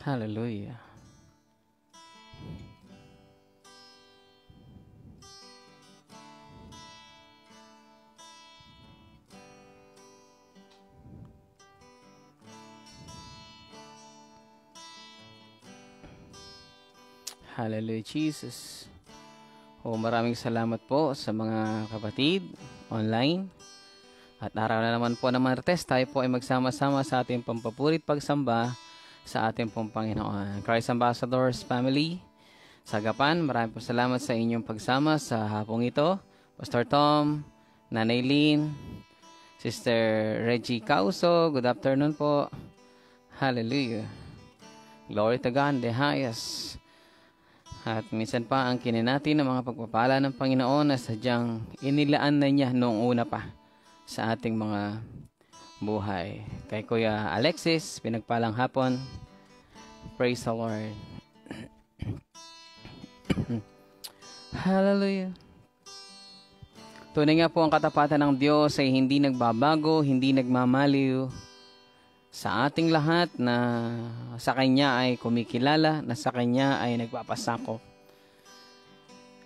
Hallelujah. Hallelujah, Jesus. Maraming salamat po sa mga kapatid online. At araw na naman po ng Martes, tayo po ay magsama-sama sa ating pampapurit pagsamba sa ating pong Panginoon. Christ Ambassadors Family, sa Gapan, maraming po salamat sa inyong pagsama sa hapong ito. Pastor Tom, Nanay Lynn, Sister Reggie Causo, good afternoon po. Hallelujah. Glory to God, the highest. At minsan pa ang kininati ng mga pagpapala ng Panginoon na sadyang inilaan na niya noong una pa sa ating mga buhay. Kay Kuya Alexis, pinagpalang hapon. Praise the Lord. Hallelujah. Tunay nga po ang katapatan ng Diyos ay hindi nagbabago, hindi nagmamaliw sa ating lahat na sa Kanya ay kumikilala, na sa Kanya ay nagpapasakop.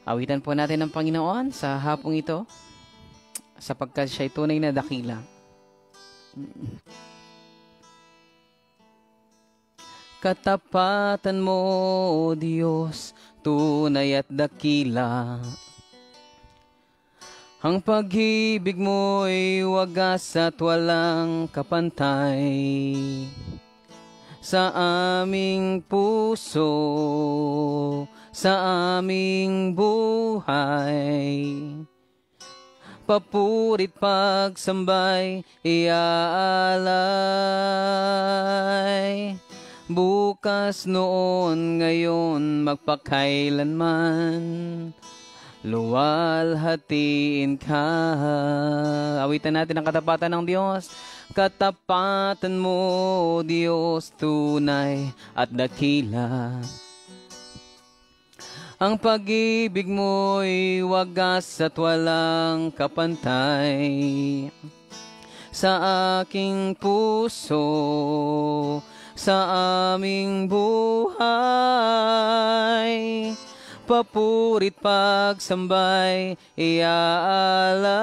Awitan po natin ang Panginoon sa hapong ito sapagkat siya'y tunay na dakila. Katapatan mo, Diyos, tunay at dakila. Ang pag-ibig mo'y wagas at walang kapantay. Sa aming puso, sa aming buhay, papurit pagsambay, iaalay. Bukas, noon, ngayon, magpakailanman, luwalhatiin ka. Awitan natin ang katapatan ng Diyos. Katapatan mo, Diyos, tunay at dakila. Ang pag-ibig mo'y wagas at walang kapantay. Sa aking puso, sa aming buhay, papurit pagsambay, iaalay.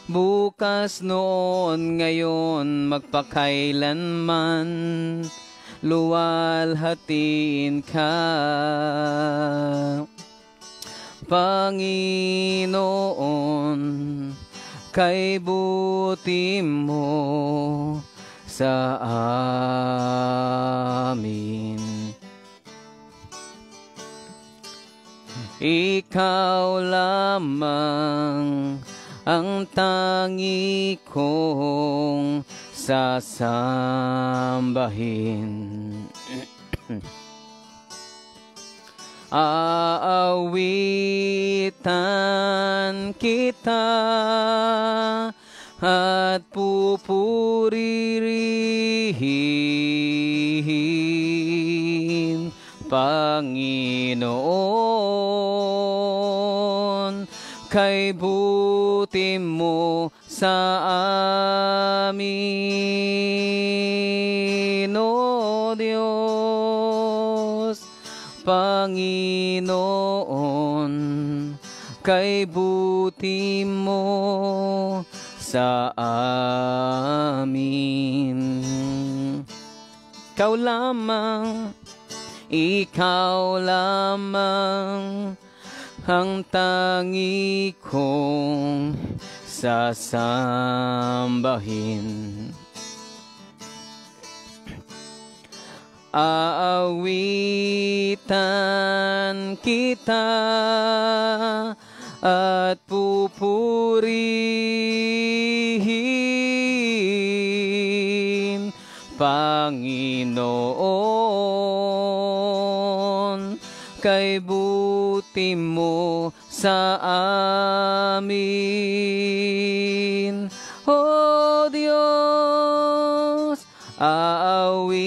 Bukas, noon, ngayon, magpakailanman, luwalhatiin ka. Panginoon, kay buti mo sa amin. Ikaw lamang ang tangi kong sasambahin. Aawitan kita at pupuririhin, Panginoon, kay buti mo sa amin, O Diyos. Panginoon, kay buti mo sa amin. Ikaw lamang ang tangi kong sasambahin. Aawitan kita at pupurihin, Panginoon, kay buti mo sa amin, O Diyos. Aawitan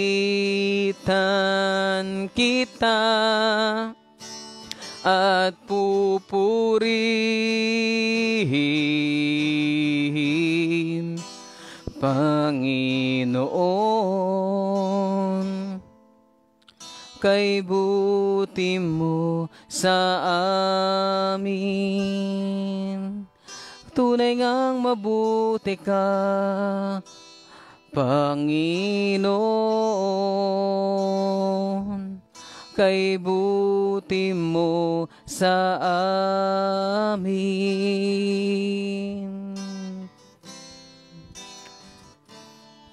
kita at pupurihin, Panginoon, kay buti mo sa amin. Tunay ngang mabuti ka, Panginoon, kay buti mo sa amin.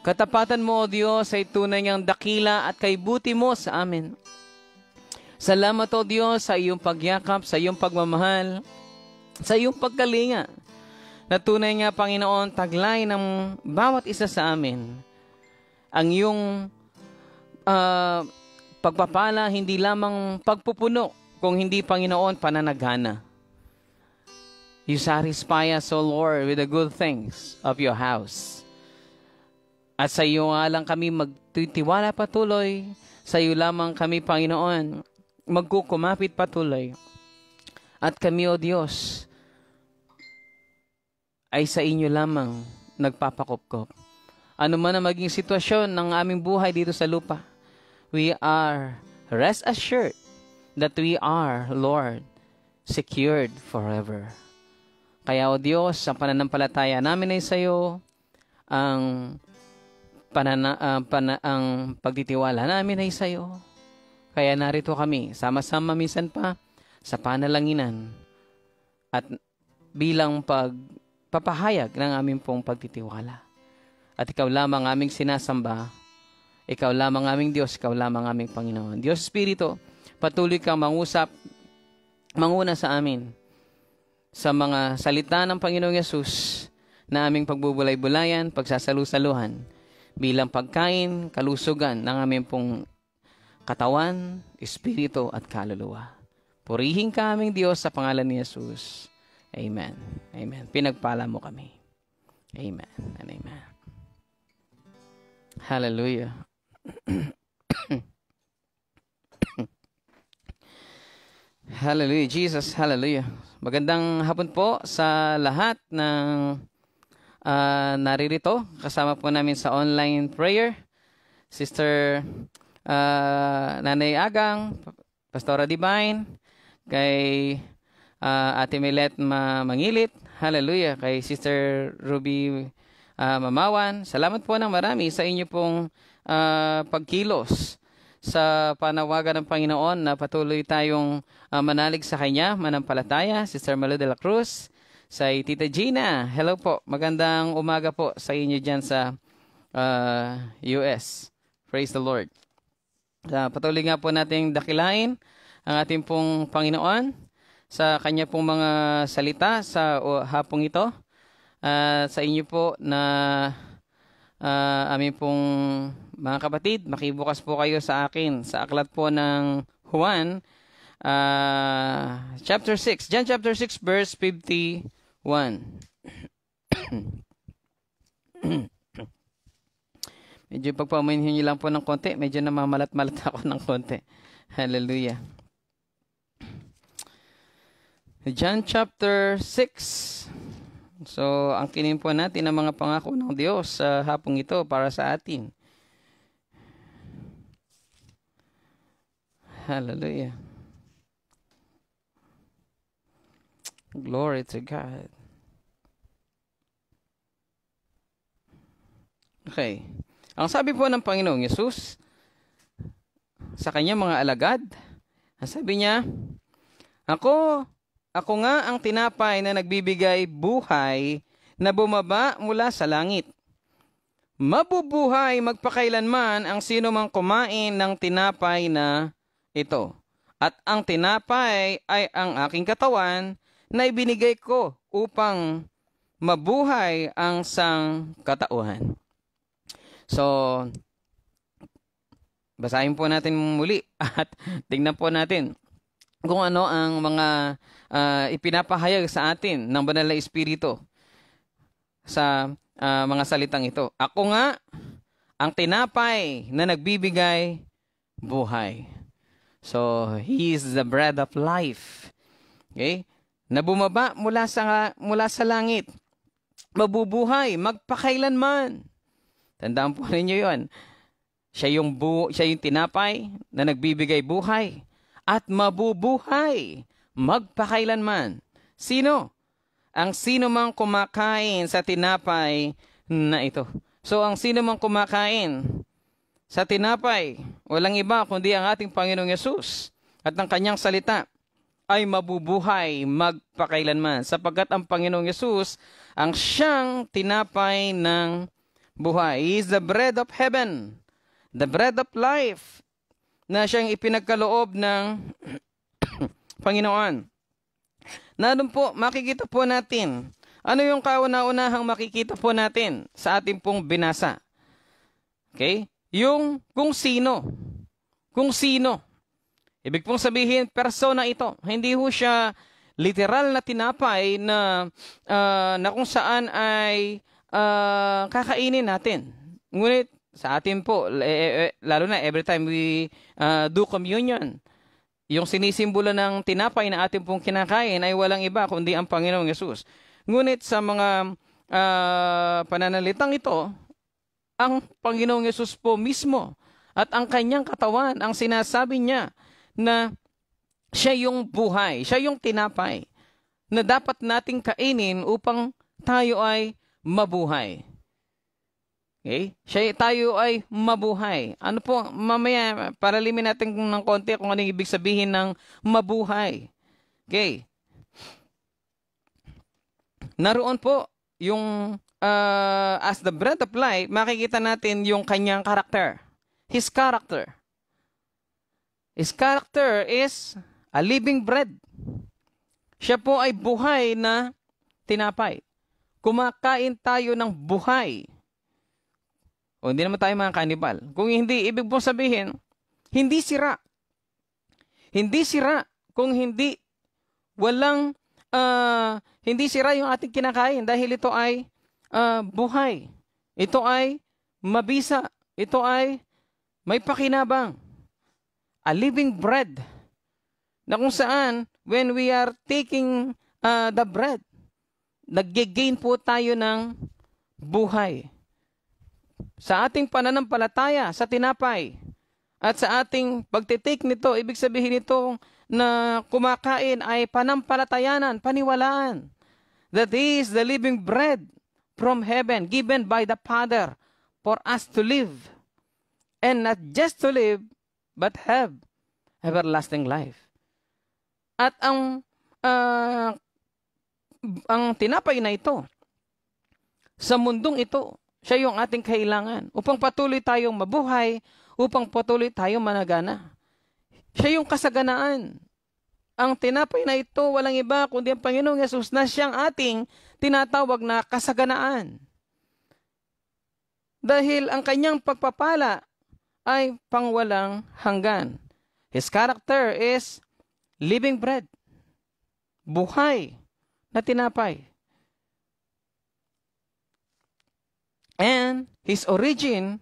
Katapatan mo, O Diyos, ay tunay ngang dakila at kay buti mo sa amin. Salamat, O Diyos, sa iyong pagyakap, sa iyong pagmamahal, sa iyong pagkalinga, na tunay nga, Panginoon, taglay ng bawat isa sa amin. Ang iyong pagpapala, hindi lamang pagpupuno, kung hindi, Panginoon, pananaghana. You satisfy us, O Lord, with the good things of your house. At sa iyo nga lang kami magtitiwala patuloy. Sa iyo lamang kami, Panginoon, magkukumapit patuloy. At kami, O Diyos, ay sa inyo lamang nagpapakopkop. Ano man ang maging sitwasyon ng aming buhay dito sa lupa, we are rest assured that we are, Lord, secured forever. Kaya, O Diyos, ang pananampalataya namin ay sa iyo, ang pagtitiwala namin ay sa iyo. Kaya narito kami, sama-sama minsan pa sa panalanginan at bilang pagpapahayag ng aming pong pagtitiwala. At ikaw lamang aming sinasamba, ikaw lamang aming Diyos, ikaw lamang aming Panginoon. Diyos Espiritu, patuloy kang manguna sa amin sa mga salita ng Panginoong Yesus na aming pagbubulay-bulayan, pagsasalu-saluhan, bilang pagkain, kalusugan ng aming pong katawan, espiritu at kaluluwa. Purihin ka aming Diyos sa pangalan ni Jesus. Amen. Amen. Pinagpala mo kami. Amen and amen. Hallelujah. Hallelujah. Jesus, hallelujah. Magandang hapon po sa lahat ng naririto. Kasama po namin sa online prayer, Sister Nanay Agang, Pastora Divine, kay Ate Milet Mangilit, hallelujah, kay Sister Ruby Mamawan. Salamat po ng marami sa inyo pong pagkilos sa panawagan ng Panginoon na patuloy tayong manalig sa Kanya, manampalataya. Sister Malo de la Cruz, sa Tita Gina, hello po. Magandang umaga po sa inyo dyan sa US. Praise the Lord. Patuloy nga po nating dakilain ang ating pong Panginoon sa Kanya pong mga salita sa hapong ito. Sa inyo po na aming pong mga kapatid, makibukas po kayo sa akin sa aklat po ng Juan, chapter 6. John chapter 6 verse 51. Medyo pagpamainhin nyo lang po ng konti. Medyo namamalat-malat ako ng konti. Hallelujah. John chapter 6. So, ang kinin po natin ang mga pangako ng Diyos sa hapong ito para sa atin. Hallelujah. Glory to God. Okay. Ang sabi po ng Panginoong Yesus sa kanyang mga alagad, ang sabi niya, Ako nga ang tinapay na nagbibigay buhay na bumaba mula sa langit. Mabubuhay magpakailanman ang sino mang kumain ng tinapay na ito. At ang tinapay ay ang aking katawan na ibinigay ko upang mabuhay ang sangkatauhan. So, basahin po natin muli at tingnan po natin kung ano ang mga ipinapahayag sa atin ng Banal na Espiritu sa mga salitang ito. Ako nga ang tinapay na nagbibigay buhay. So, He is the bread of life. Okay? Na bumaba mula sa langit. Mabubuhay magpakailanman. Tandaan po ninyo yun. Siya yung tinapay na nagbibigay buhay at mabubuhay magpakailanman. Sino? Ang sino mang kumakain sa tinapay na ito. So ang sino mang kumakain sa tinapay, walang iba kundi ang ating Panginoong Yesus at ang kanyang salita ay mabubuhay magpakailanman. Sapagkat ang Panginoong Yesus ang siyang tinapay ng buhay. He is the bread of heaven, the bread of life, na siyang ipinagkaloob ng Panginoon. Naroon po, makikita po natin, ano yung kauna-unahang makikita po natin sa ating pong binasa? Okay? Yung kung sino. Kung sino. Ibig pong sabihin, persona ito. Hindi ho siya literal na tinapay na kung saan ay kakainin natin. Ngunit sa atin po, lalo na every time we do communion, yung sinisimbolo ng tinapay na atin pong kinakain ay walang iba kundi ang Panginoong Yesus. Ngunit sa mga pananalitang ito, ang Panginoong Yesus po mismo at ang kanyang katawan, ang sinasabi niya na siya yung buhay, siya yung tinapay na dapat nating kainin upang tayo ay mabuhay. Okay? Tayo ay mabuhay. Ano po, mamaya, paralimin natin ng konti kung anong ibig sabihin ng mabuhay. Okay. Naroon po yung as the bread of life, makikita natin yung kanyang karakter. His character. His character is a living bread. Siya po ay buhay na tinapay. Kumakain tayo ng buhay. O hindi naman tayo mga kanibal. Kung hindi, ibig pong sabihin, hindi sira. Hindi sira kung hindi hindi sira yung ating kinakain dahil ito ay buhay. Ito ay mabisa. Ito ay may pakinabang. A living bread. Na kung saan, when we are taking the bread, nag-gain po tayo ng buhay. Sa ating pananampalataya sa tinapay at sa ating pagtitake nito, ibig sabihin nito na kumakain ay panampalatayanan, paniwalaan. That is the living bread from heaven given by the Father for us to live. And not just to live, but have everlasting life. At ang tinapay na ito, sa mundong ito, siya yung ating kailangan upang patuloy tayong mabuhay, upang patuloy tayong managana. Siya yung kasaganaan. Ang tinapay na ito, walang iba kundi ang Panginoong Yesus na siyang ating tinatawag na kasaganaan. Dahil ang kanyang pagpapala ay pangwalang hanggan. His character is living bread. Buhay na tinapay. And his origin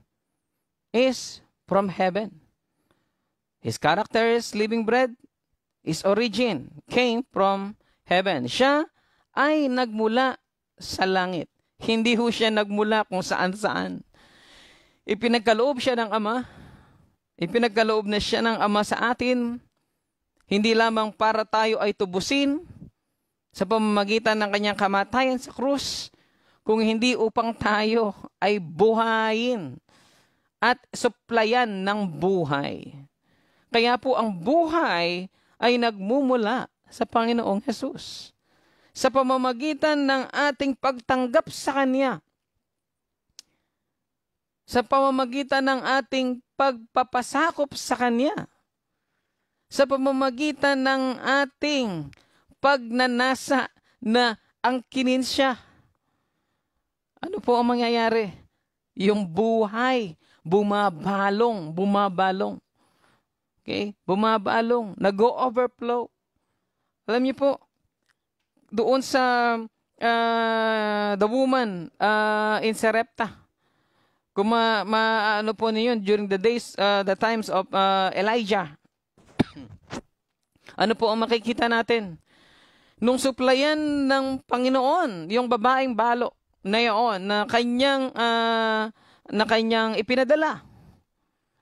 is from heaven. His character is living bread. His origin came from heaven. Siya ay nagmula sa langit. Hindi ho siya nagmula kung saan-saan. Ipinagkaloob siya ng Ama. Ipinagkaloob na siya ng Ama sa atin. Hindi lamang para tayo ay tubusin sa pamamagitan ng kanyang kamatayan sa krus, kung hindi upang tayo ay buhayin at suplayan ng buhay. Kaya po ang buhay ay nagmumula sa Panginoong Hesus. Sa pamamagitan ng ating pagtanggap sa Kanya. Sa pamamagitan ng ating pagpapasakop sa Kanya. Sa pamamagitan ng ating pagnanasa na angkinin siya. Ano po ang mangyayari? Yung buhay, bumabalong. Okay? Bumabalong, nag-overflow. Alam niyo po, doon sa the woman in Sarepta, kung ano po niyon during the days, the times of Elijah, ano po ang makikita natin? Nung suplayan ng Panginoon, yung babaeng balo, na yun, na kanyang ipinadala.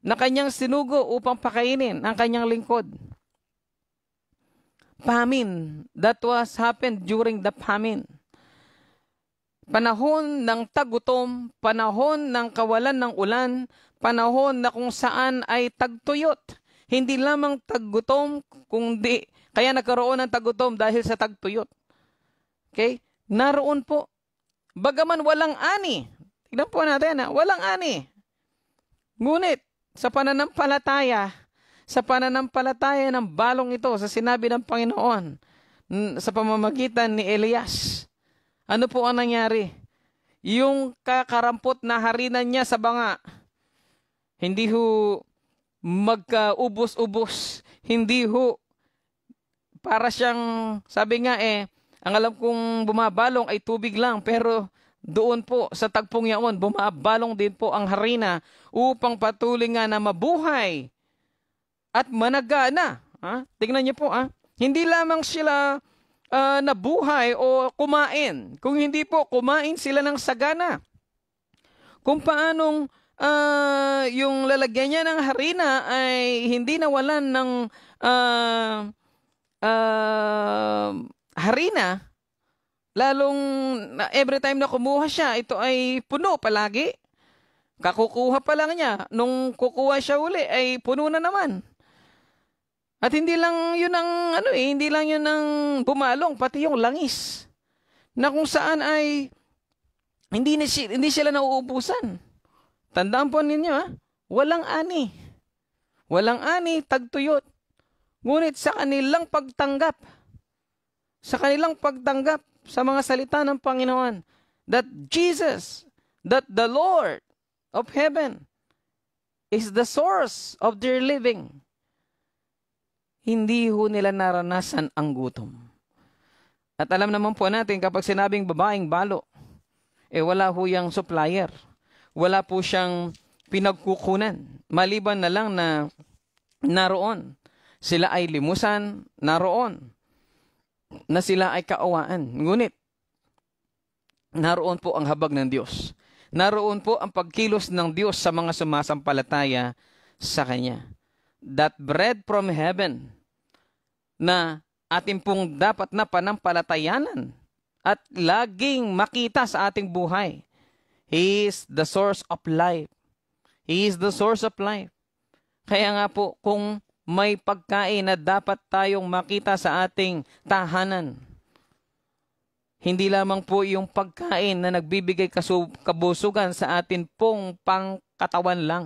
na kanyang sinugo upang pakainin ang kanyang lingkod. Famine, that was happened during the famine. Panahon ng tagutom, panahon ng kawalan ng ulan, panahon na kung saan ay tagtuyot. Hindi lamang taggutom, kundi kaya nagkaroon ng tagutom dahil sa tagtuyot. Okay? Naroon po. Bagaman walang ani. Tignan po natin, walang ani. Ngunit, sa pananampalataya ng balong ito, sa sinabi ng Panginoon, sa pamamagitan ni Elias, ano po ang nangyari? Yung kakarampot na harinan niya sa banga, hindi ho magkaubos-ubos, hindi ho para siyang, sabi nga ang alam kong bumabalong ay tubig lang, pero doon po sa tagpong yaon, bumabalong din po ang harina upang patuloy nga na mabuhay at managana. Tingnan niyo po, hindi lamang sila nabuhay o kumain, kung hindi po kumain sila ng sagana. Kung paanong yung lalagyan niya ng harina ay hindi nawalan ng harina, lalong every time na kumuha siya, ito ay puno palagi. Kakukuha pa lang niya, nung kukuha siya uli ay puno na naman. At hindi lang yun ang hindi lang yun ang bumalong, pati yung langis na kung saan ay hindi sila nauubusan. Tandaan po ninyo, walang ani. Walang ani, tagtuyot. Ngunit sa kanilang pagtanggap sa mga salita ng Panginoon, that Jesus, that the Lord of heaven is the source of their living, hindi ho nila naranasan ang gutom. At alam naman po natin, kapag sinabing babaeng balo, wala ho yung supplier. Wala po siyang pinagkukunan. Maliban na lang na naroon. Sila ay limusan, naroon. Na sila ay kaawaan. Ngunit, naroon po ang habag ng Diyos. Naroon po ang pagkilos ng Diyos sa mga sumasampalataya sa Kanya. That bread from heaven na ating pong dapat na panampalatayanan at laging makita sa ating buhay. He is the source of life. He is the source of life. Kaya nga po, kung may pagkain na dapat tayong makita sa ating tahanan, hindi lamang po yung pagkain na nagbibigay kabusugan sa atin pong pangkatawan lang.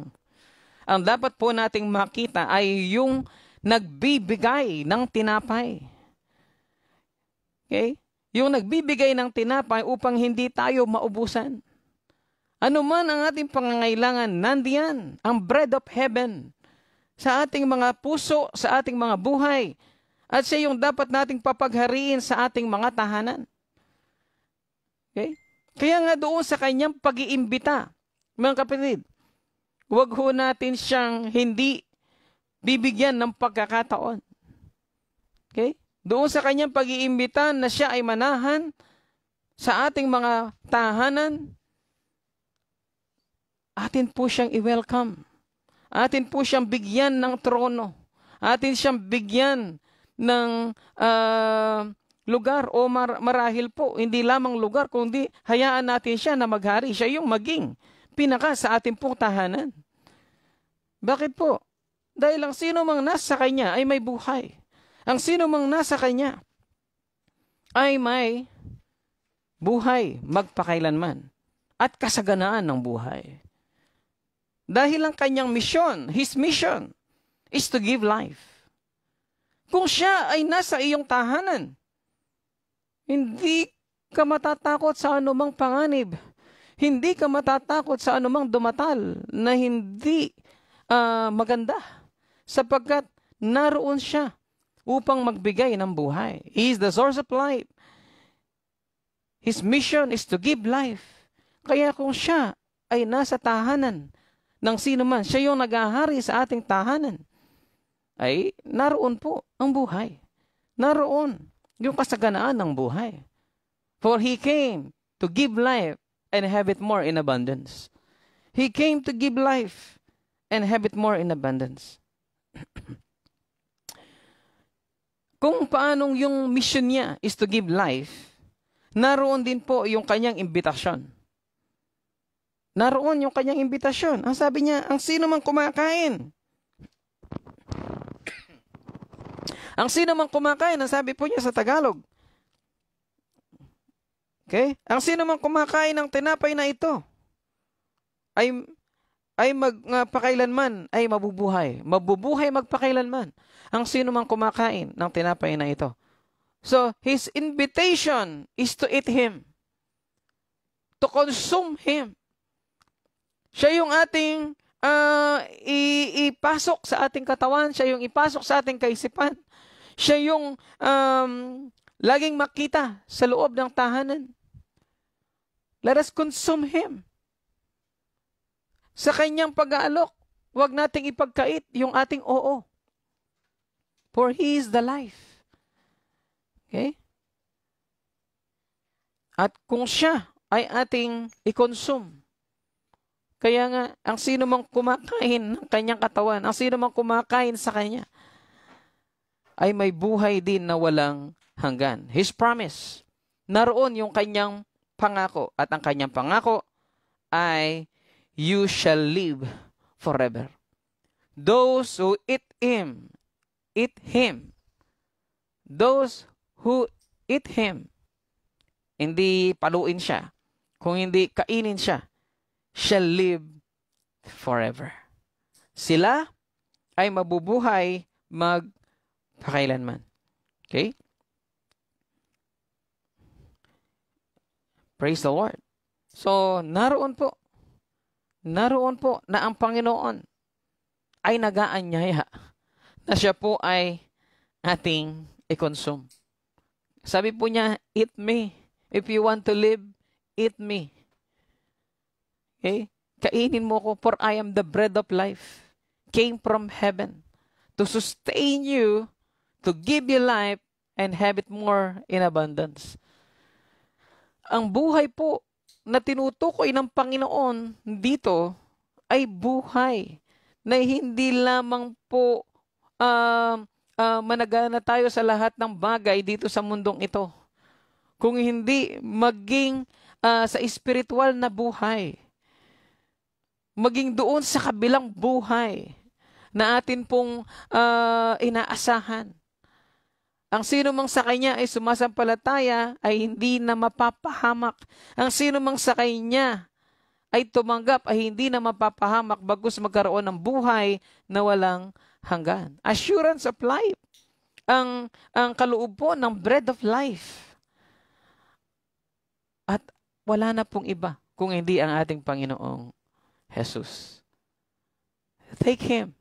Ang dapat po nating makita ay yung nagbibigay ng tinapay. Okay? Yung nagbibigay ng tinapay upang hindi tayo maubusan. Ano man ang ating pangangailangan, nandiyan ang bread of heaven sa ating mga puso, sa ating mga buhay. At siya yung dapat nating papaghariin sa ating mga tahanan. Okay? Kaya nga doon sa kanyang pag-iimbita, mga kapatid, huwag ho natin siyang hindi bibigyan ng pagkakataon. Okay? Doon sa kanyang pag-iimbita na siya ay manahan sa ating mga tahanan, atin po siyang i-welcome. Atin po siyang bigyan ng trono. Atin siyang bigyan ng lugar o marahil po, hindi lamang lugar, kundi hayaan natin siya na maghari. Siya yung maging pinaka sa ating pong tahanan. Bakit po? Dahil ang sino mang nasa kanya ay may buhay. Ang sino mang nasa kanya ay may buhay magpakailanman at kasaganaan ng buhay. Dahil ang kanyang misyon, his mission, is to give life. Kung siya ay nasa iyong tahanan, hindi ka matatakot sa anumang panganib. Hindi ka matatakot sa anumang dumatal na hindi maganda. Sapagkat naroon siya upang magbigay ng buhay. He is the source of life. His mission is to give life. Kaya kung siya ay nasa tahanan ng sino man, siya yung naghahari sa ating tahanan, ay naroon po ang buhay. Naroon yung kasaganaan ng buhay. For He came to give life and have it more in abundance. He came to give life and have it more in abundance. Kung paanong yung mission niya is to give life, naroon din po yung kanyang imbitasyon. Naroon yung kanyang imbitasyon. Ang sabi niya, ang sino mang kumakain. Ang sino mang kumakain, ang sabi po niya sa Tagalog. Okay? Ang sino mang kumakain ng tinapay na ito ay magpakailanman ay mabubuhay. Mabubuhay magpakailanman. Ang sino mang kumakain ng tinapay na ito. So, his invitation is to eat him. To consume him. Siya yung ating ipasok sa ating katawan. Siya yung ipasok sa ating kaisipan. Siya yung laging makita sa loob ng tahanan. Let us consume him. Sa kanyang pag-aalok, huwag nating ipagkait yung ating oo. For he is the life. Okay? At kung siya ay ating i-consume, kaya nga, ang sino mang kumakain ng kanyang katawan, ang sino mang kumakain sa kanya, ay may buhay din na walang hanggan. His promise, naroon yung kanyang pangako. At ang kanyang pangako ay, you shall live forever. Those who eat him. Those who eat him. Hindi paluin siya. Kung hindi kainin siya, shall live forever. Sila ay mabubuhay magpakailanman. Okay? Praise the Lord. So, naroon po na ang Panginoon ay nag-aanyaya na siya po ay ating i-consume. Sabi po niya, eat me. If you want to live, eat me. Okay? Kainin mo ko, for I am the bread of life. Came from heaven to sustain you, to give you life, and have it more in abundance. Ang buhay po na tinutukoy ng Panginoon dito ay buhay na hindi lamang po managana tayo sa lahat ng bagay dito sa mundong ito. Kung hindi maging sa espiritual na buhay, maging doon sa kabilang buhay na atin pong inaasahan. Ang sino mang sa kanya ay sumasampalataya ay hindi na mapapahamak. Ang sino mang sa kanya ay tumanggap ay hindi na mapapahamak bagkus magkaroon ng buhay na walang hanggan. Assurance of life. Ang kaloob po ng bread of life. At wala na pong iba kung hindi ang ating Panginoong Jesus. Take him.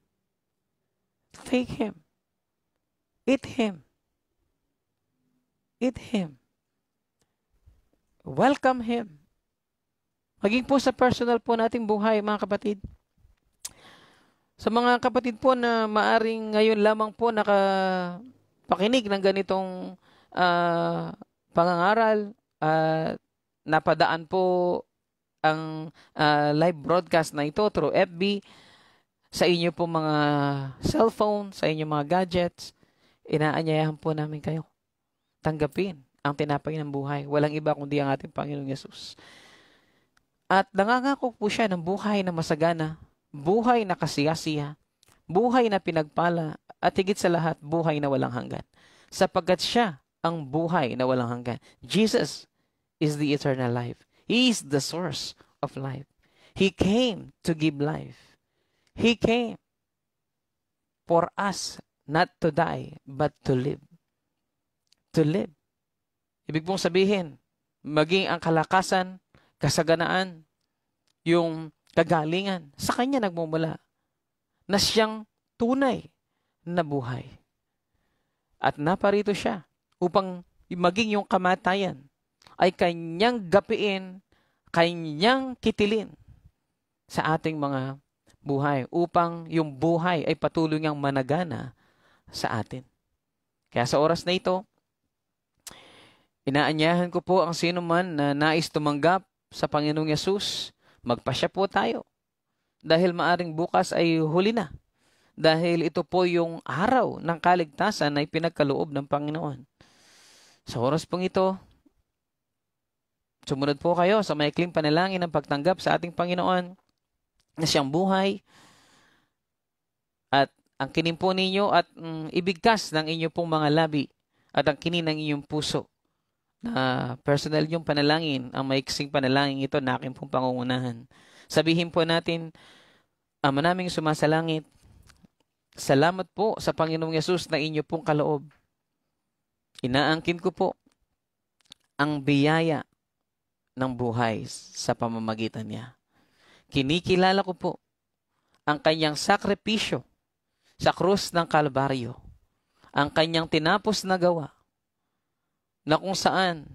Take him. Eat him. Eat him. Welcome him. Maging po sa personal po nating buhay, mga kapatid. Sa mga kapatid po na maaring ngayon lamang po nakapakinig ng ganitong pangangaral, napadaan po ang live broadcast na ito through FB, sa inyo po mga cellphone, sa inyo mga gadgets, inaanyayahan po namin kayo. Tanggapin ang tinapay ng buhay. Walang iba kundi ang ating Panginoong Yesus. At nangangako po siya ng buhay na masagana, buhay na kasiyasiya, buhay na pinagpala, at higit sa lahat, buhay na walang hanggan. Sapagkat siya ang buhay na walang hanggan. Jesus is the eternal life. He is the source of life. He came to give life. He came for us not to die, but to live. To live. Ibig pong sabihin, maging ang kalakasan, kasaganaan, yung kagalingan, sa Kanya nagmumula, na siyang tunay na buhay. At naparito siya upang maging yung kamatayan ay Kanyang gapiin, Kanyang kitilin sa ating mga buhay upang yung buhay ay patuloy ngang managana sa atin. Kaya sa oras na ito, inaanyahan ko po ang sino man na nais tumanggap sa Panginoong Yesus, magpasya po tayo dahil maaring bukas ay huli na. Dahil ito po yung araw ng kaligtasan na ipinagkaloob ng Panginoon. Sa oras pong ito, sumunod po kayo sa maikling panalangin ng pagtanggap sa ating Panginoon na siyang buhay at ang kinin po ninyo at ibigkas ng inyo pong mga labi at ang kinin ng inyong puso na personal yung panalangin, ang maiksing panalangin ito na aking pong pangungunahan. Sabihin po natin, Ama naming sumasalangit, salamat po sa Panginoong Yesus na inyo pong kaloob. Inaangkin ko po ang biyaya ng buhay sa pamamagitan niya. Kinikilala ko po ang kanyang sakripisyo sa krus ng Kalbaryo, ang kanyang tinapos na gawa, na kung saan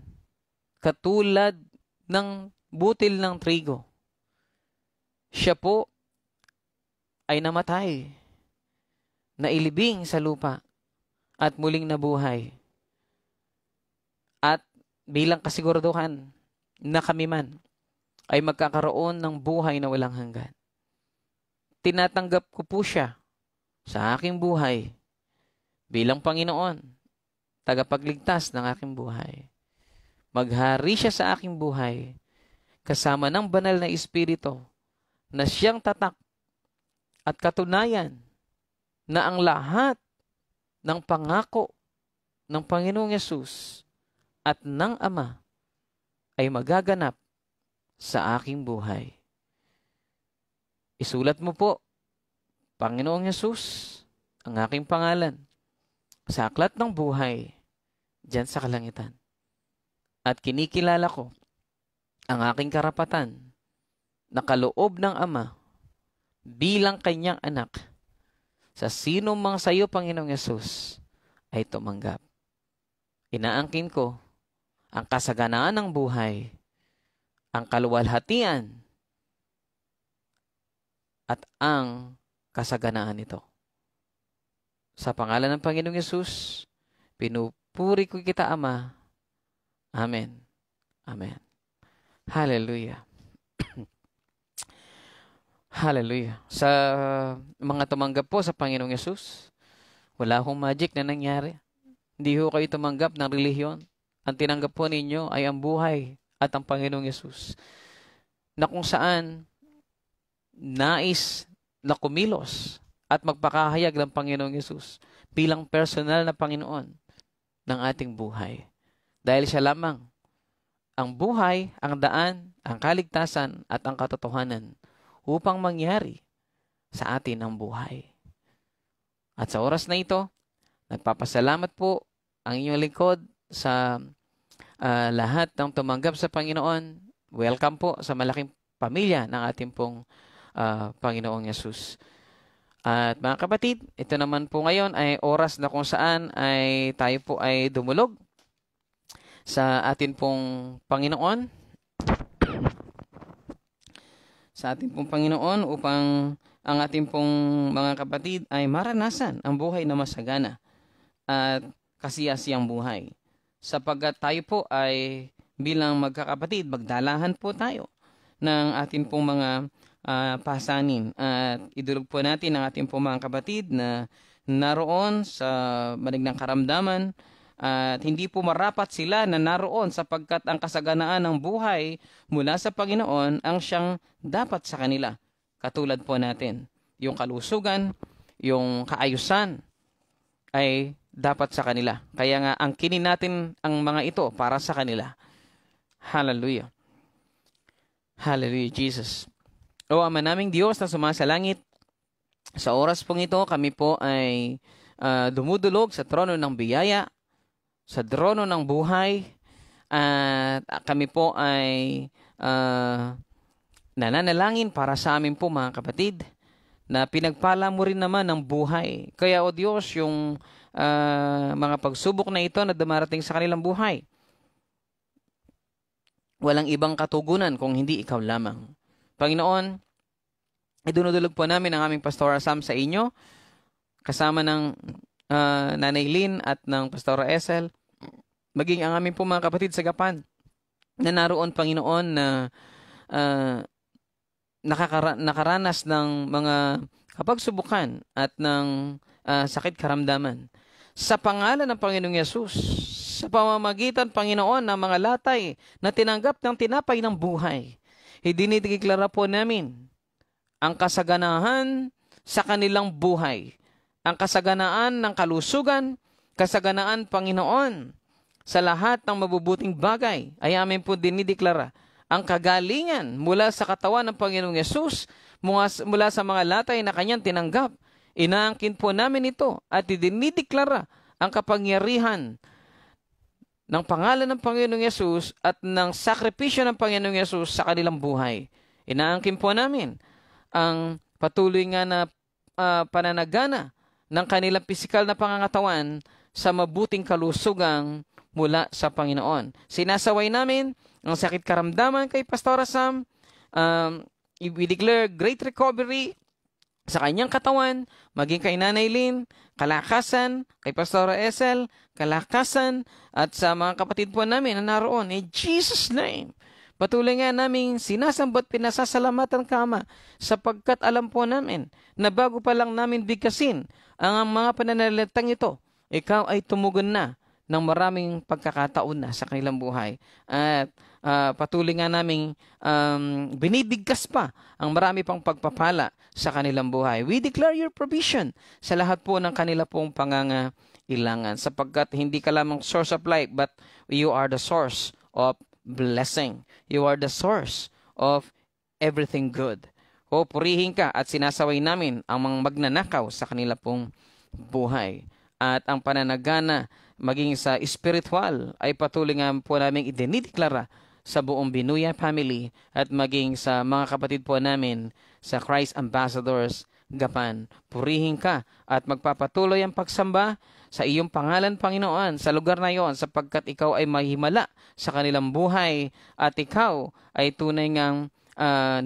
katulad ng butil ng trigo, siya po ay namatay, nailibing sa lupa, at muling nabuhay. At bilang kasiguraduhan na kami man ay magkakaroon ng buhay na walang hanggan. Tinatanggap ko po siya sa aking buhay bilang Panginoon, tagapagligtas ng aking buhay. Maghari siya sa aking buhay kasama ng banal na Espiritu na siyang tatak at katunayan na ang lahat ng pangako ng Panginoong Yesus at ng Ama ay magaganap sa aking buhay. Isulat mo po, Panginoong Yesus, ang aking pangalan sa aklat ng buhay diyan sa kalangitan. At kinikilala ko ang aking karapatan na kaloob ng Ama bilang kanyang anak sa sino mang sa iyo, Panginoong Yesus, ay tumanggap. Inaangkin ko ang kasaganaan ng buhay, ang kaluwalhatian, at ang kasaganaan nito. Sa pangalan ng Panginoong Yesus, pinupuri ko kita, Ama. Amen. Amen. Hallelujah. Hallelujah. Sa mga tumanggap po sa Panginoong Yesus, wala akong magic na nangyari. Hindi ho kayo tumanggap ng relihiyon. Ang tinanggap po ninyo ay ang buhay at ang Panginoong Yesus, na kung saan nais na kumilos at magpakahayag ng Panginoong Yesus bilang personal na Panginoon ng ating buhay. Dahil siya lamang ang buhay, ang daan, ang kaligtasan at ang katotohanan upang mangyari sa atin ang buhay. At sa oras na ito, nagpapasalamat po ang inyong lingkod sa lahat ng tumanggap sa Panginoon. Welcome po sa malaking pamilya ng ating pong Panginoong Yesus. At mga kapatid, ito naman po ngayon ay oras na kung saan ay tayo po ay dumulog sa atin pong Panginoon. Sa ating pong Panginoon upang ang ating pong mga kapatid ay maranasan ang buhay na masagana at kasiyasiyang buhay. Sapagkat tayo po ay bilang magkakapatid, magdalahan po tayo ng ating pong mga pasanin at idulog po natin ang ating pong mga kapatid na naroon sa malignang karamdaman at hindi po marapat sila na naroon sapagkat ang kasaganaan ng buhay mula sa Panginoon ang siyang dapat sa kanila. Katulad po natin, yung kalusugan, yung kaayusan ay dapat sa kanila. Kaya nga, angkinin natin ang mga ito para sa kanila. Hallelujah. Hallelujah, Jesus. O Ama naming Diyos na sumasalangit, sa oras pong ito, kami po ay dumudulog sa trono ng biyaya, sa trono ng buhay, at kami po ay nananalangin para sa amin po mga kapatid, na pinagpala mo rin naman ang buhay. Kaya o Diyos, yung mga pagsubok na ito na dumarating sa kanilang buhay, walang ibang katugunan kung hindi ikaw lamang. Panginoon, idunudulog po namin ang aming Pastora Sam sa inyo, kasama ng Nanay Lynn at ng Pastora Esel, maging ang aming po mga kapatid sa Gapan, na naroon, Panginoon, na nakaranas ng mga kapagsubukan at ng sakit karamdaman. Sa pangalan ng Panginoong Yesus, sa pamamagitan, Panginoon, ng mga latay na tinanggap ng tinapay ng buhay, idinideklara po namin ang kasaganahan sa kanilang buhay, ang kasaganaan ng kalusugan, kasaganaan, Panginoon, sa lahat ng mabubuting bagay ay amin po dinideklara ang kagalingan mula sa katawan ng Panginoong Yesus, mula sa mga latay na kanyang tinanggap. Inaangkin po namin ito at dinideklara ang kapangyarihan ng pangalan ng Panginoong Yesus at ng sakripisyo ng Panginoong Yesus sa kanilang buhay. Inaangkin po namin ang patuloy nga na pananagana ng kanilang pisikal na pangangatawan sa mabuting kalusugang mula sa Panginoon. Sinasaway namin ang sakit karamdaman kay Pastora Sam. We declare great recovery sa kanyang katawan, maging kay Nanay Lynn, kalakasan, kay Pastora Esel, kalakasan, at sa mga kapatid po namin na naroon. In Jesus' name, patuloy nga namin sinasambat, pinasasalamatan ka, Ama, sapagkat alam po namin na bago pa lang namin bigkasin ang mga pananalitang ito, ikaw ay tumugon na ng maraming pagkakataon na sa kanilang buhay. At patuloy nga naming binibigkas pa ang marami pang pagpapala sa kanilang buhay. We declare your provision sa lahat po ng kanila pong pangangailangan, sapagkat hindi ka lamang source of life, but you are the source of blessing. You are the source of everything good. O purihin ka at sinasaway namin ang mga magnanakaw sa kanila pong buhay. At ang pananagana maging sa spiritual ay patuloy nga po namin idinideklara sa buong Binuya family at maging sa mga kapatid po namin sa Christ Ambassadors Gapan. Purihin ka at magpapatuloy ang pagsamba sa iyong pangalan, Panginoon, sa lugar na iyon, sapagkat ikaw ay mahimala sa kanilang buhay at ikaw ay tunay ngang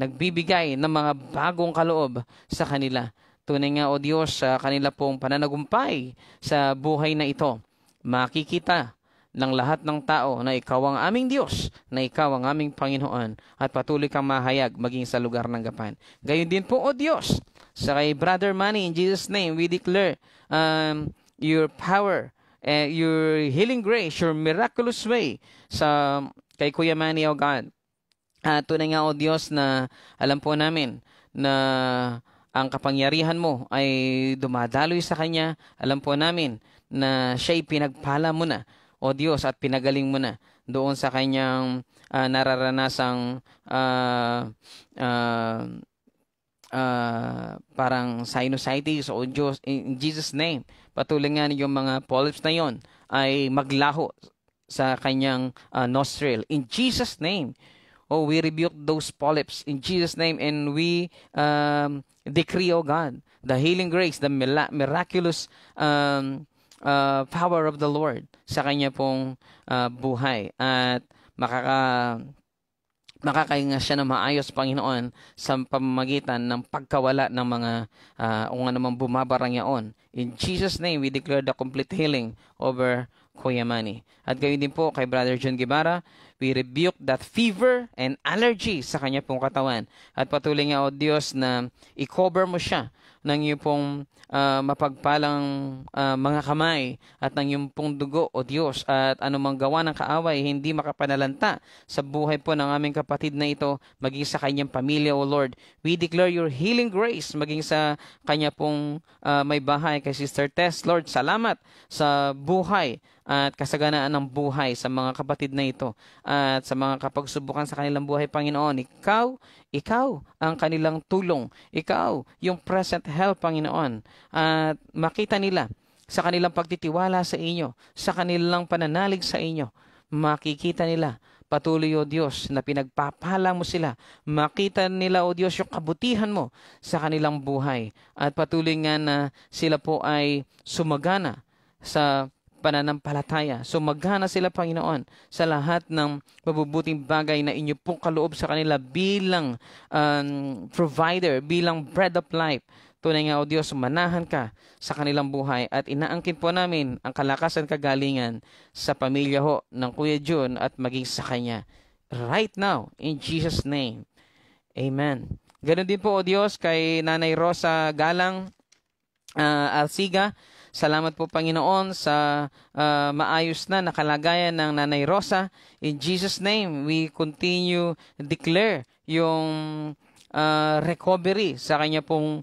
nagbibigay ng mga bagong kaloob sa kanila. Tunay nga, O Diyos, sa kanila pong pananagumpay sa buhay na ito, makikita ng lahat ng tao na ikaw ang aming Diyos, na ikaw ang aming Panginoon, at patuloy kang mahayag maging sa lugar ng Gapan. Gayon din po, O Diyos, sa kay Brother Manny, in Jesus' name, we declare your power, your healing grace, your miraculous way sa kay Kuya Manny, O God. Tunay nga, O Diyos, na alam po namin na ang kapangyarihan mo ay dumadaloy sa kanya. Alam po namin na siya'y pinagpala mo na, O Diyos, at pinagaling mo na doon sa kanyang nararanasang parang sinusitis, O Diyos, in Jesus' name. Patuloy nga yung mga polyps na yon ay maglaho sa kanyang nostril. In Jesus' name, oh, we rebuke those polyps in Jesus' name, and we decree, O God, the healing grace, the miraculous power of the Lord sa kanya pong buhay, at makakahinga siya na maayos, Panginoon, sa pamamagitan ng pagkawala ng mga kung anumang bumabarang yaon. In Jesus' name, we declare the complete healing over Kuya Manny. At gayon din po kay Brother John Guevara, we rebuke that fever and allergy sa kanya pong katawan. At patuloy nga, O Diyos, na i-cover mo siya ng iyong pong mapagpalang mga kamay at ng iyong pong dugo, O Diyos, at anumang gawa ng kaaway hindi makapanalanta sa buhay po ng aming kapatid na ito, maging sa kanyang pamilya, O Lord. We declare your healing grace maging sa kanya pong may bahay kay Sister Tess. Lord, salamat sa buhay at kasaganaan ng buhay sa mga kapatid na ito at sa mga kapagsubukan sa kanilang buhay, Panginoon. Ikaw ang kanilang tulong. Ikaw yung present help, Panginoon. At makita nila sa kanilang pagtitiwala sa inyo, sa kanilang pananalig sa inyo, makikita nila patuloy, O Diyos, na pinagpapala mo sila. Makita nila, O Diyos, yung kabutihan mo sa kanilang buhay. At patuloy nga na sila po ay sumagana sa pananampalataya. Sumagana sila, Panginoon, sa lahat ng mabubuting bagay na inyo pong kaloob sa kanila bilang provider, bilang bread of life. Tunay nga, O Diyos, manahan ka sa kanilang buhay, at inaangkin po namin ang kalakasan, kagalingan sa pamilya ho ng Kuya Jun at maging sa kanya. Right now, in Jesus' name. Amen Ganon din po, O Diyos, kay Nanay Rosa Galang Alsiga. Salamat po, Panginoon, sa maayos na nakalagayan ng Nanay Rosa. In Jesus' name, we continue declare yung recovery sa kanya pong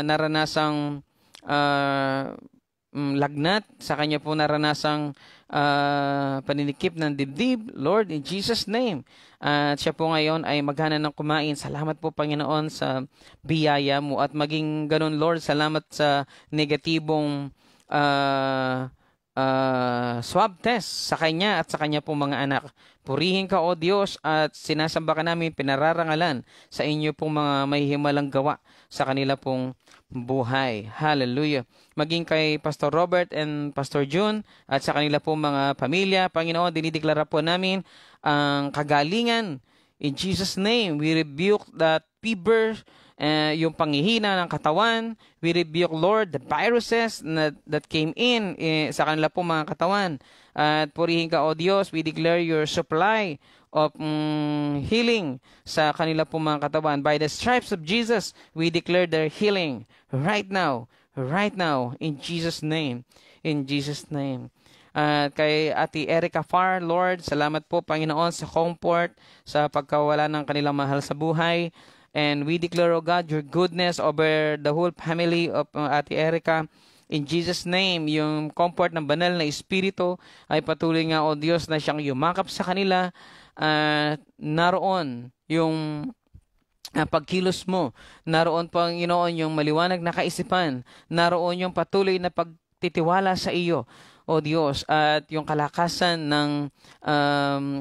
naranasang lagnat, sa kanya pong naranasang paninikip ng dibdib. Lord, in Jesus' name. At siya po ngayon ay maghana ng kumain. Salamat po, Panginoon, sa biyaya mo. At maging ganun, Lord, salamat sa negatibong swab test sa kanya at sa kanya pong mga anak. Purihin ka, O Diyos, at sinasamba ka namin, pinararangalan sa inyo pong mga mahihimalang gawa sa kanila pong buhay. Hallelujah. Maging kay Pastor Robert and Pastor June at sa kanila pong mga pamilya, Panginoon, dinideklara po namin ang kagalingan. In Jesus' name, we rebuke that fever, yung panghihina ng katawan. We rebuke, Lord, the viruses that came in sa kanila pong mga katawan. At purihin ka, O Diyos, we declare your supply of healing sa kanila pong mga katawan. By the stripes of Jesus, we declare their healing right now, in Jesus' name. In Jesus' name. Kay Ate Erica Farr, Lord, salamat po, Panginoon, sa comfort, sa pagkawala ng kanilang mahal sa buhay. And we declare, O God, your goodness over the whole family of Ate Erica. In Jesus' name, yung comfort ng banal na Espiritu ay patuloy nga, O Diyos, na siyang yumakap sa kanila. Naroon yung pagkilos mo. Naroon, Panginoon, yung maliwanag na kaisipan. Naroon yung patuloy na pagtitiwala sa iyo, O Diyos, at yung kalakasan ng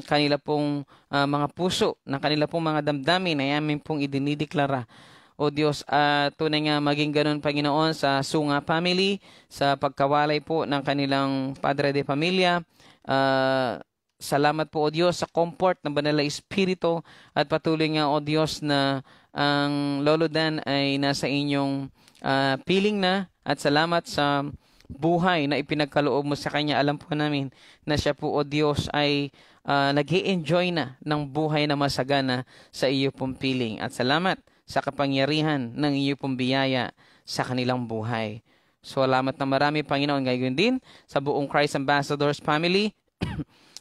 kanila pong mga puso, ng kanila pong mga damdamin ay amin pong idinideklara, O Diyos, at tunay nga maging ganun, Panginoon, sa Sunga family, sa pagkawalay po ng kanilang padre de pamilya. Salamat po, O Diyos, sa comfort ng banal na Espiritu, at patuloy nga, O Diyos, na ang Lolo Dan ay nasa inyong piling na, at salamat sa buhay na ipinagkaloob mo sa kanya. Alam po namin na siya po, O Diyos, ay nag-i-enjoy na ng buhay na masagana sa iyo pong piling. At salamat sa kapangyarihan ng iyo pong biyaya sa kanilang buhay. Salamat na marami, Panginoon, gayon din sa buong Christ Ambassadors family.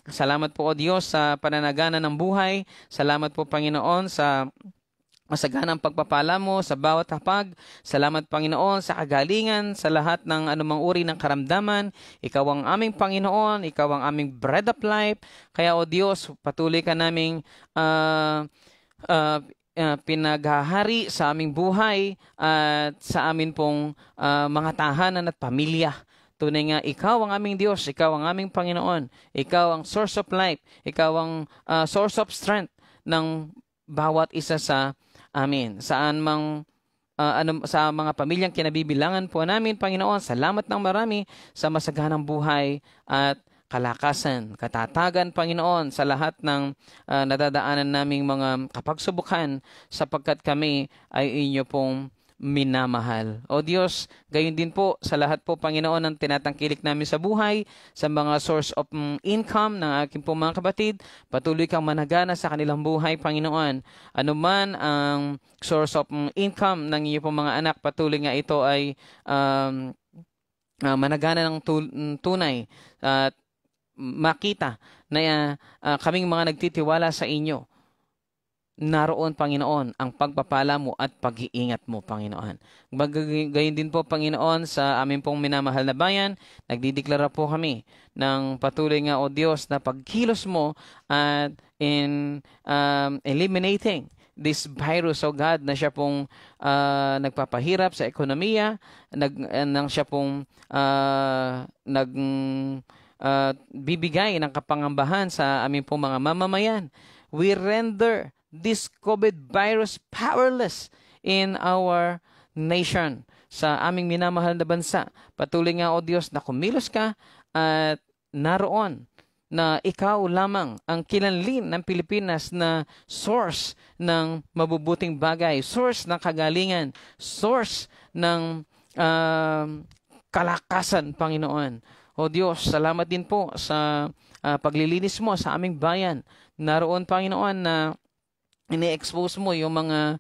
Salamat po, O Diyos, sa pananagana ng buhay. Salamat po, Panginoon, sa masaganang pagpapala mo sa bawat hapag. Salamat, Panginoon, sa kagalingan, sa lahat ng anumang uri ng karamdaman. Ikaw ang aming Panginoon, Ikaw ang aming bread of life. Kaya, O Diyos, patuloy ka naming pinaghahari sa aming buhay at sa amin pong mga tahanan at pamilya. Tunay nga, Ikaw ang aming Diyos, Ikaw ang aming Panginoon, Ikaw ang source of life, Ikaw ang source of strength ng bawat isa sa amin. Saan mang sa mga pamilyang kinabibilangan po namin, Panginoon, salamat ng marami sa masaganang buhay at kalakasan, katatagan, Panginoon, sa lahat ng nadadaanan naming mga kapagsubukan, sapagkat kami ay inyo pong minamahal. O Diyos, gayon din po sa lahat po, Panginoon, ang tinatangkilik namin sa buhay, sa mga source of income ng aking po mga kapatid, patuloy kang managana sa kanilang buhay, Panginoon. Ano man ang source of income ng iyo pong mga anak, patuloy nga ito ay managana ng tunay at makita na kaming mga nagtitiwala sa inyo. Naroon, Panginoon, ang pagpapala mo at pag-iingat mo, Panginoon. Gayon din po, Panginoon, sa amin pong minamahal na bayan, nagdideklara po kami ng patuloy nga, O Diyos, na pagkilos mo at in eliminating this virus, O God, na siya pong nagpapahirap sa ekonomiya, nang siya pong bibigay ng kapangambahan sa amin pong mga mamamayan. We render this COVID virus powerless in our nation, sa aming minamahal na bansa. Patuloy nga, O Diyos, na kumilos ka at naroon na ikaw lamang ang kilanlin ng Pilipinas na source ng mabubuting bagay, source ng kagalingan, source ng kalakasan, Panginoon. O Diyos, salamat din po sa paglilinis mo sa aming bayan. Naroon, Panginoon, na ini-expose mo yung mga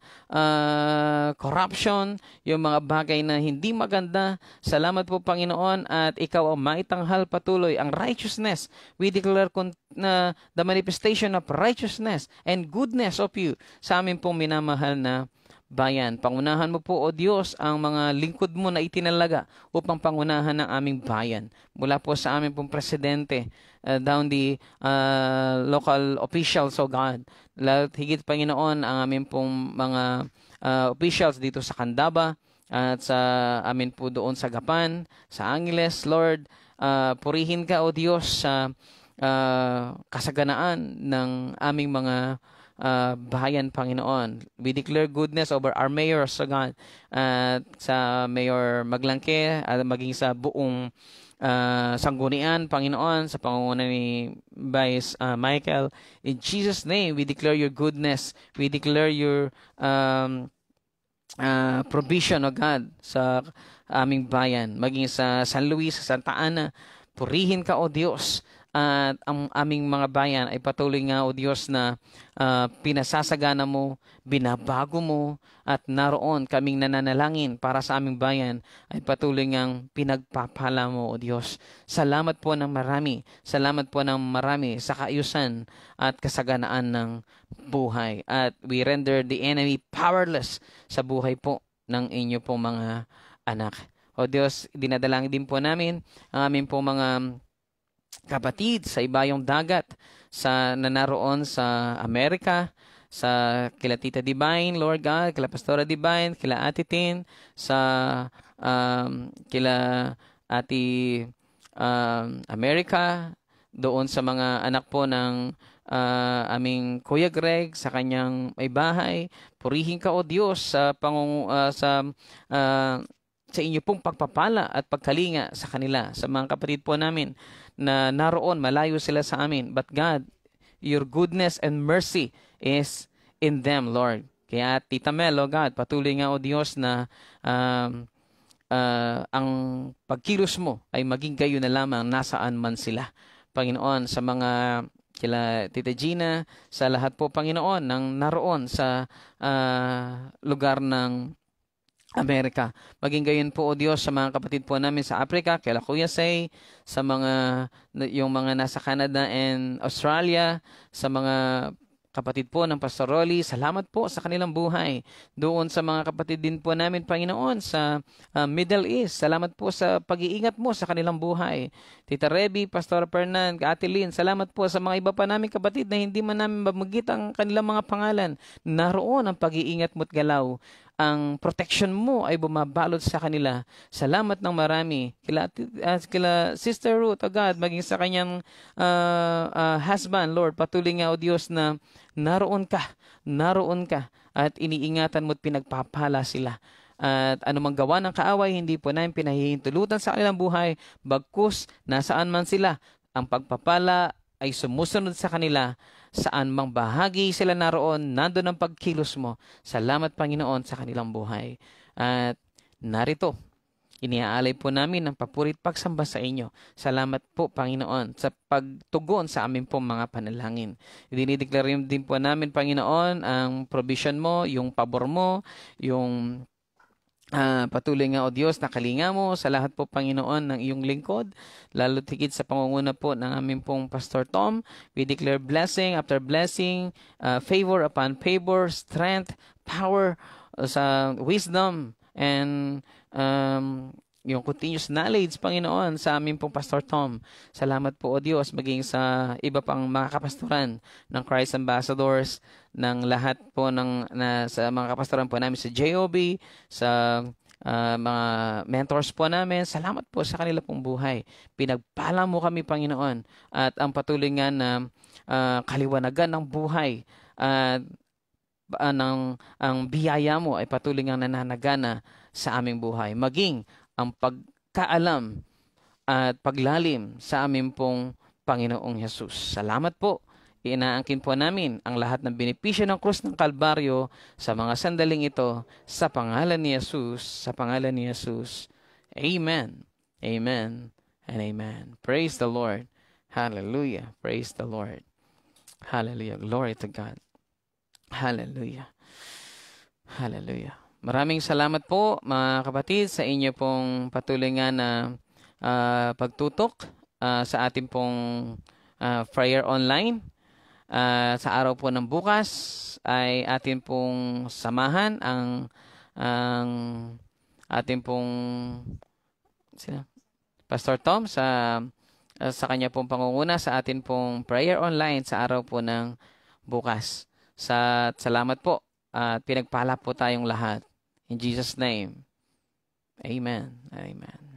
corruption, yung mga bagay na hindi maganda. Salamat po, Panginoon, at ikaw ang maitanghal patuloy ang righteousness. We declare na the manifestation of righteousness and goodness of you sa amin pong minamahal na bayan. Pangunahan mo po, O Diyos, ang mga lingkod mo na itinalaga upang pangunahan ng aming bayan. Mula po sa aming pong presidente, down the local officials, O God. Lalo't higit, Panginoon, ang aming pong mga officials dito sa Candaba at sa amin po doon sa Gapan, sa Angeles, Lord. Purihin ka, O Diyos, sa kasaganaan ng aming mga bayan, Panginoon. We declare goodness over our mayor, so God, sa Mayor Maglangke, at maging sa buong sanggunian, Panginoon, sa pangunguna ni Vice Michael. In Jesus' name, we declare your goodness. We declare your provision, O God, sa aming bayan. Maging sa San Luis, sa Santa Ana, purihin ka, O Diyos. At ang aming mga bayan ay patuloy nga, O Diyos, na pinasasagana mo, binabago mo, at naroon kaming nananalangin para sa aming bayan ay patuloy ngang pinagpapala mo, O Diyos. Salamat po ng marami. Salamat po ng marami sa kaayusan at kasaganaan ng buhay. At we render the enemy powerless sa buhay po ng inyo pong mga anak. O Diyos, dinadalangin din po namin ang aming pong mga kapatid sa ibayong dagat sa nanaroon sa Amerika, sa kila Tita Divine, Lord God, kila Pastora Divine, kila Ate Tin, sa kila Ate America, doon sa mga anak po ng aming Kuya Greg sa kanyang may bahay. Purihin ka, O Diyos, sa inyo pong pagpapala at pagkalinga sa kanila, sa mga kapatid po namin na naroon, malayo sila sa amin. But God, your goodness and mercy is in them, Lord. Kaya Tita Mel, O God, patuloy nga, O Diyos, na ang pagkilos mo ay maging gayo na lamang nasaan man sila. Panginoon, sa mga kila Tita Gina, sa lahat po, Panginoon, nang naroon sa lugar ng Amerika. Maging gayon po, O Diyos, sa mga kapatid po namin sa Africa, kila Kuya Say, sa yung mga nasa Canada and Australia, sa mga kapatid po ng Pastor Rolly, salamat po sa kanilang buhay. Doon sa mga kapatid din po namin, Panginoon, sa Middle East, salamat po sa pag-iingat mo sa kanilang buhay. Tita Reby, Pastor Fernan, Ate Lynn, salamat po sa mga iba pa namin kapatid na hindi man namin mamagit ang kanilang mga pangalan. Naroon ang pag-iingat mo't galaw. Ang protection mo ay bumabalot sa kanila. Salamat ng marami. Kila Sister Ruth, O God, maging sa kanyang husband, Lord, patuloy nga, O Diyos, na naroon ka at iniingatan mo at pinagpapala sila. At anumang gawa ng kaaway, hindi po namin pinahihintulutan sa kanilang buhay, bagkus nasaan man sila, ang pagpapala ay sumusunod sa kanila. Saan mang bahagi sila naroon, nandun ang pagkilos mo. Salamat, Panginoon, sa kanilang buhay. At narito, iniaalay po namin ang papurit pagsamba sa inyo. Salamat po, Panginoon, sa pagtugon sa amin pong mga panalangin. Dinideclare din po namin, Panginoon, ang provision mo, yung pabor mo, yung patuloy nga, O Diyos, na kalinga mo sa lahat po, Panginoon, ng iyong lingkod, lalo tigit sa pangunguna po ng aming pong Pastor Tom. We declare blessing after blessing, favor upon favor, strength, power, sa wisdom, and yung continuous knowledge, Panginoon, sa aming pong Pastor Tom. Salamat po, O Diyos, maging sa iba pang mga kapastoran ng Christ Ambassadors, ng lahat po sa mga kapastoran po namin sa JOB, sa mga mentors po namin. Salamat po sa kanila pong buhay. Pinagpala mo kami, Panginoon, at ang patuloy nga na kaliwanagan ng buhay at ang biyaya mo ay patuloy nga nananagana sa aming buhay. Maging ang pagkaalam at paglalim sa aming pong Panginoong Hesus. Salamat po. Inaangkin po namin ang lahat ng benepisyo ng krus ng Kalbaryo sa mga sandaling ito sa pangalan ni Hesus, sa pangalan ni Hesus. Amen. Amen. And amen. Praise the Lord. Hallelujah. Praise the Lord. Hallelujah. Glory to God. Hallelujah. Hallelujah. Maraming salamat po mga kapatid sa inyo pong patuloy nga na pagtutok sa ating pong prayer online. Sa araw po ng bukas ay atin pong samahan ang ating pong Pastor Tom sa kanya pong pangunguna sa atin pong prayer online sa araw po ng bukas. Salamat po at pinagpala po tayong lahat. In Jesus' name, Amen. Amen.